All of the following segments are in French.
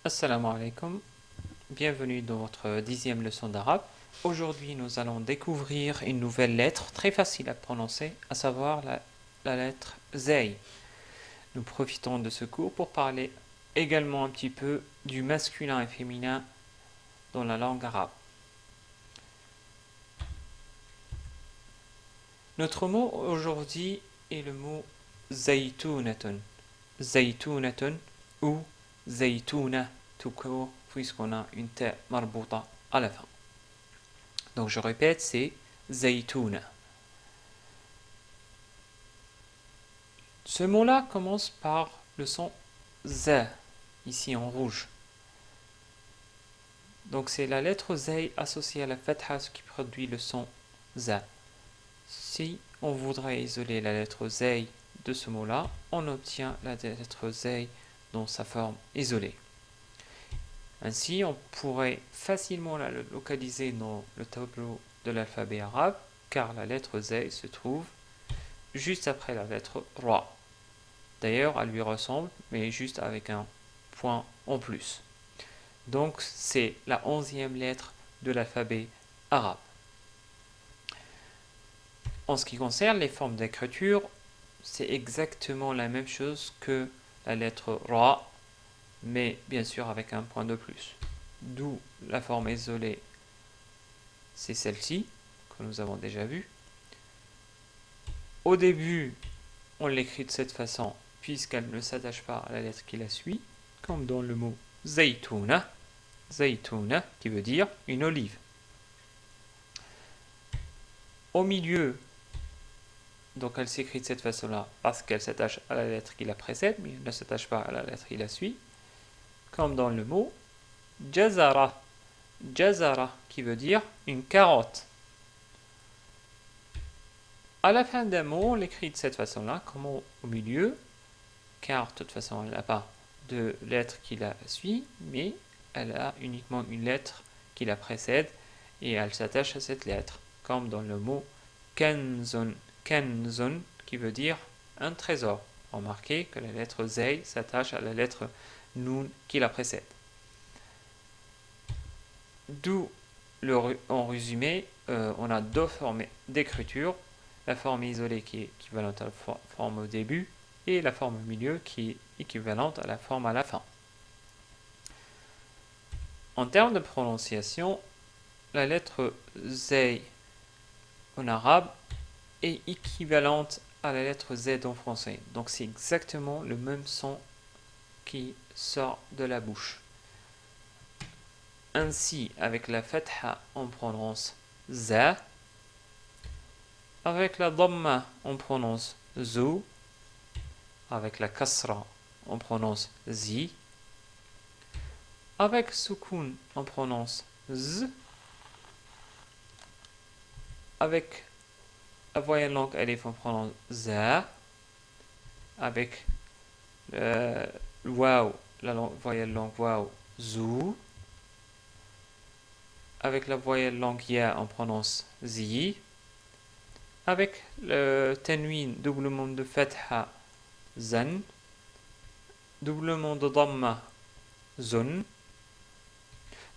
Assalamu alaikum, bienvenue dans votre 10e leçon d'arabe. Aujourd'hui, nous allons découvrir une nouvelle lettre très facile à prononcer, à savoir la lettre Zay. Nous profitons de ce cours pour parler également un petit peu du masculin et féminin dans la langue arabe. Notre mot aujourd'hui est le mot zaytounatun. Zaytounatun ou zaytouna tout court, puisqu'on a une ta marbouta à la fin. Donc je répète, c'est zaytouna. Ce mot-là commence par le son Z, ici en rouge. Donc c'est la lettre Zay associée à la fatha qui produit le son Z. Si on voudrait isoler la lettre Zay de ce mot-là, on obtient la lettre Zay dans sa forme isolée. Ainsi, on pourrait facilement la localiser dans le tableau de l'alphabet arabe, car la lettre Zay se trouve juste après la lettre Ra. D'ailleurs, elle lui ressemble, mais juste avec un point en plus. Donc, c'est la 11e lettre de l'alphabet arabe. En ce qui concerne les formes d'écriture, c'est exactement la même chose que la lettre Ra, mais bien sûr avec un point de plus. D'où la forme isolée, c'est celle-ci, que nous avons déjà vue. Au début, on l'écrit de cette façon, puisqu'elle ne s'attache pas à la lettre qui la suit, comme dans le mot zaytouna, zaytouna qui veut dire une olive. Au milieu, donc elle s'écrit de cette façon-là, parce qu'elle s'attache à la lettre qui la précède, mais elle ne s'attache pas à la lettre qui la suit, comme dans le mot jazara, jazara qui veut dire une carotte. À la fin d'un mot, on l'écrit de cette façon-là, comme au milieu, car de toute façon, elle n'a pas de lettre qui la suit, mais elle a uniquement une lettre qui la précède et elle s'attache à cette lettre, comme dans le mot kanzun, kanzun qui veut dire un trésor. Remarquez que la lettre zay s'attache à la lettre nun qui la précède. D'où, en résumé, on a deux formes d'écriture. La forme isolée qui est équivalente à la forme au début et la forme au milieu qui est équivalente à la forme à la fin. En termes de prononciation, la lettre Z en arabe est équivalente à la lettre Z en français. Donc c'est exactement le même son qui sort de la bouche. Ainsi, avec la fatha, on prononce za. Avec la dhamma, on prononce zou. Avec la kasra, on prononce zi. Avec soukoun, on prononce z. Avec la voyelle longue alif, on prononce za. Avec le waw, la voyelle longue waw, zou. Avec la voyelle longue ya, on prononce zi. Avec le tanwin, doublement de fatha, zan. Doublement de dhamma, zun.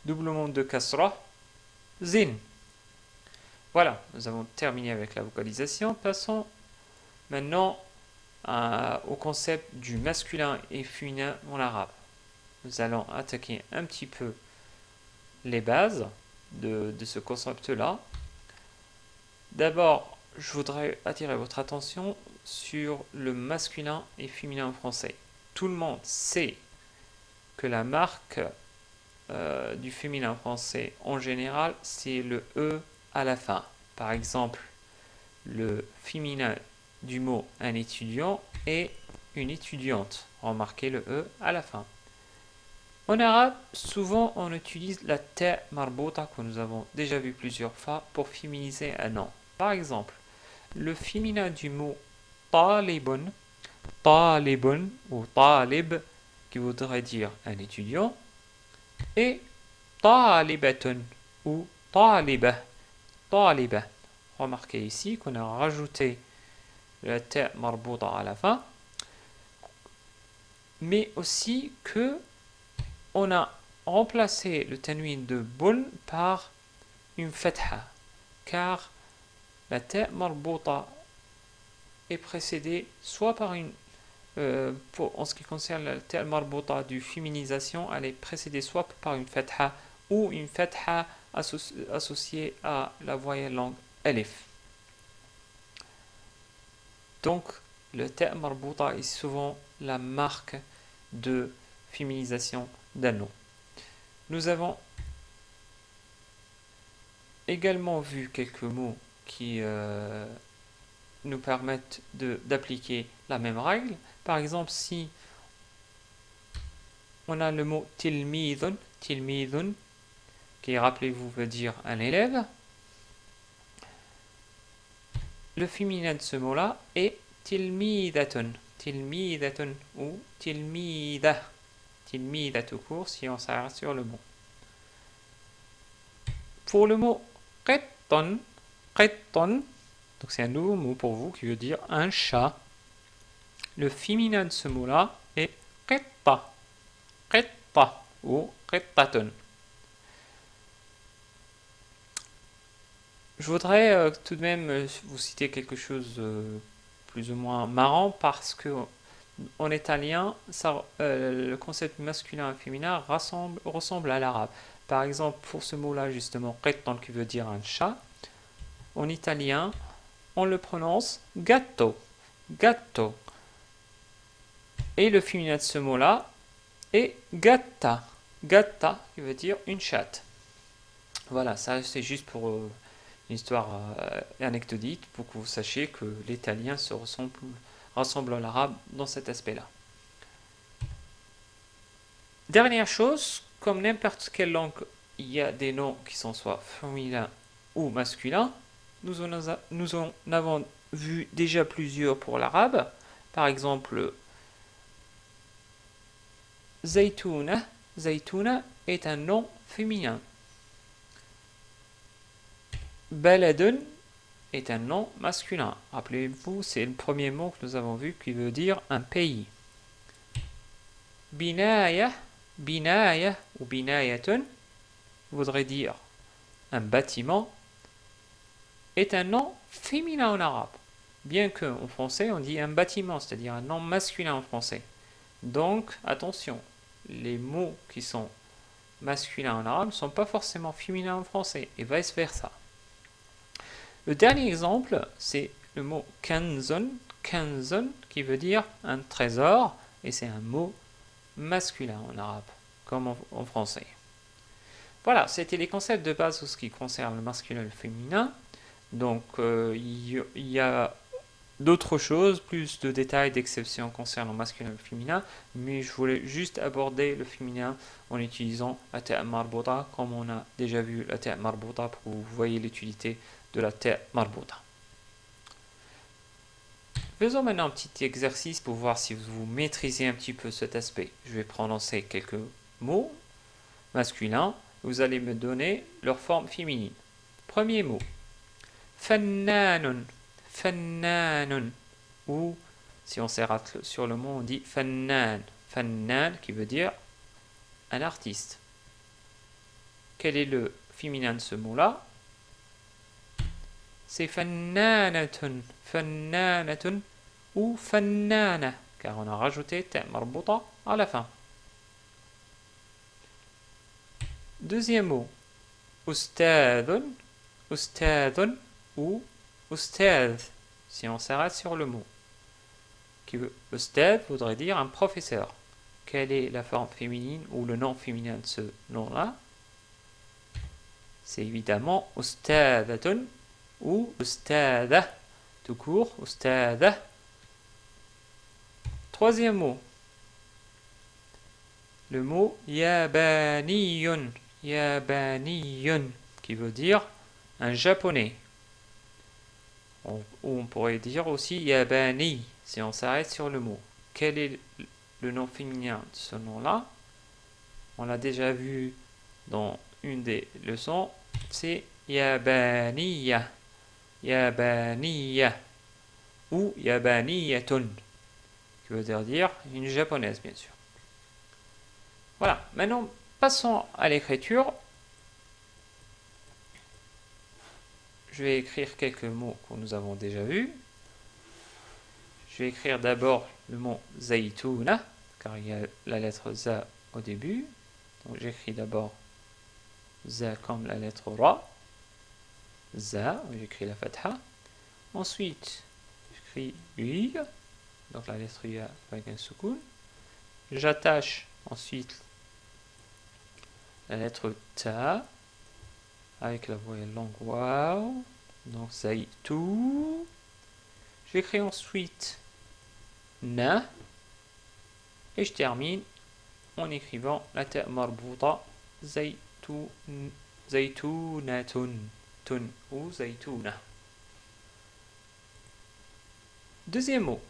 Doublement de kasra, zin. Voilà, nous avons terminé avec la vocalisation. Passons maintenant au concept du masculin et féminin en arabe. Nous allons attaquer un petit peu les bases de ce concept-là. D'abord, je voudrais attirer votre attention sur le masculin et féminin en français. Tout le monde sait que la marque du féminin français en général, c'est le E à la fin. Par exemple, le féminin du mot un étudiant est une étudiante. Remarquez le E à la fin. En arabe, souvent on utilise la ta marbouta que nous avons déjà vu plusieurs fois pour féminiser un nom. Par exemple, le féminin du mot talibun, talibun ou talib qui voudrait dire un étudiant, et talibatun ou talibah, talibah. Remarquez ici qu'on a rajouté la ta marbouta à la fin, mais aussi que on a remplacé le tanwin de bun par une fatha, car la ta marbouta est précédée soit par une en ce qui concerne la ta marbouta du féminisation, elle est précédée soit par une fatha ou une fatha associée à la voyelle langue alif. Donc le ta marbouta est souvent la marque de féminisation d'un nom. Nous avons également vu quelques mots qui nous permettent d'appliquer la même règle. Par exemple, si on a le mot tilmidun, qui, rappelez-vous, veut dire un élève, le féminin de ce mot-là est tilmidatun, ou tilmida tout court si on s'arrête sur le mot. Pour le mot qitton, donc c'est un nouveau mot pour vous qui veut dire un chat. Le féminin de ce mot-là est qitta ou qittatun. Je voudrais tout de même vous citer quelque chose plus ou moins marrant parce que en italien, le concept masculin et féminin ressemble à l'arabe. Par exemple, pour ce mot-là, justement, qitton qui veut dire un chat, en italien, on le prononce gatto. Et le féminin de ce mot-là est gatta. Gatta qui veut dire une chatte. Voilà, ça c'est juste pour une histoire anecdotique, pour que vous sachiez que l'italien se ressemble à l'arabe dans cet aspect-là. Dernière chose, comme n'importe quelle langue, il y a des noms qui sont soit féminins ou masculins. Nous en avons vu déjà plusieurs pour l'arabe. Par exemple, Zaytouna est un nom féminin. Baladun est un nom masculin. Rappelez-vous, c'est le premier mot que nous avons vu qui veut dire un pays. Binaya ou binayatun voudrait dire un bâtiment, est un nom féminin en arabe. Bien qu'en français, on dit un bâtiment, c'est-à-dire un nom masculin en français. Donc, attention, les mots qui sont masculins en arabe ne sont pas forcément féminins en français, et vice-versa. Le dernier exemple, c'est le mot kanzun, qui veut dire un trésor, et c'est un mot masculin en arabe, comme en français. Voilà, c'était les concepts de base en ce qui concerne le masculin et le féminin. Donc, il y a d'autres choses, plus de détails, d'exceptions concernant le masculin et le féminin, mais je voulais juste aborder le féminin en utilisant la ta marbouta, comme on a déjà vu la ta marbouta, pour que vous voyez l'utilité de la ta marbouta. Faisons maintenant un petit exercice pour voir si vous maîtrisez un petit peu cet aspect. Je vais prononcer quelques mots masculins. Vous allez me donner leur forme féminine. Premier mot. Fannanun. Ou, si on s'arrête sur le mot, on dit fannan. Fannan qui veut dire un artiste. Quel est le féminin de ce mot-là? C'est fannanatun. Ou fannana, car on a rajouté ta marbouta à la fin. Deuxième mot, ustadun ou ustad, si on s'arrête sur le mot. Ustad voudrait dire un professeur. Quelle est la forme féminine ou le nom féminin de ce nom-là? C'est évidemment ustadatun ou ustada, tout court, ustada. Troisième mot, le mot yabaniyun, qui veut dire un japonais. Ou on pourrait dire aussi yabani, si on s'arrête sur le mot. Quel est le nom féminin de ce nom-là? On l'a déjà vu dans une des leçons, c'est yabaniya ou yabaniyatun, qui veut dire une japonaise, bien sûr. Voilà, maintenant passons à l'écriture. Je vais écrire quelques mots que nous avons déjà vus. Je vais écrire d'abord le mot zaytouna, car il y a la lettre za au début. Donc j'écris d'abord za comme la lettre ra. Za, j'écris la fatha. Ensuite, j'écris ui, donc la lettre ya avec un soukoun. J'attache ensuite la lettre ta avec la voyelle longue waouh, donc zaytou. J'écris ensuite na et je termine en écrivant la ta marbouta zaytounatun tun ou zaytouna. Deuxième mot.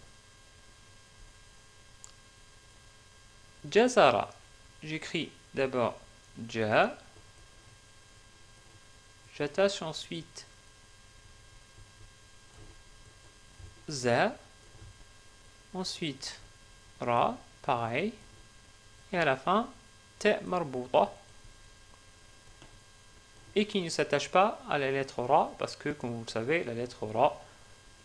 Jazara. J'écris d'abord ja. J'attache ensuite za. Ensuite ra, pareil. Et à la fin, ta marbouta. Et qui ne s'attache pas à la lettre ra, parce que, comme vous le savez, la lettre ra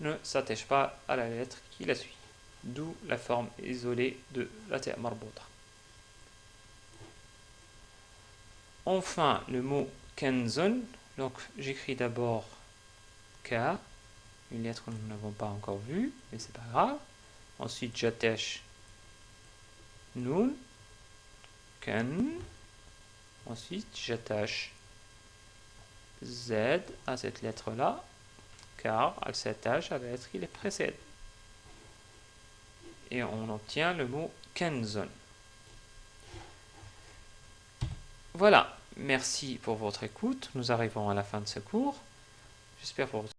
ne s'attache pas à la lettre qui la suit. D'où la forme isolée de la ta marbouta. Enfin, le mot kanzun. Donc, j'écris d'abord K, une lettre que nous n'avons pas encore vue, mais c'est pas grave. Ensuite, j'attache Nun, Kan. Ensuite, j'attache Z à cette lettre-là, car elle s'attache à la lettre qui les précède. Et on obtient le mot kanzun. Voilà, merci pour votre écoute. Nous arrivons à la fin de ce cours. J'espère pour votre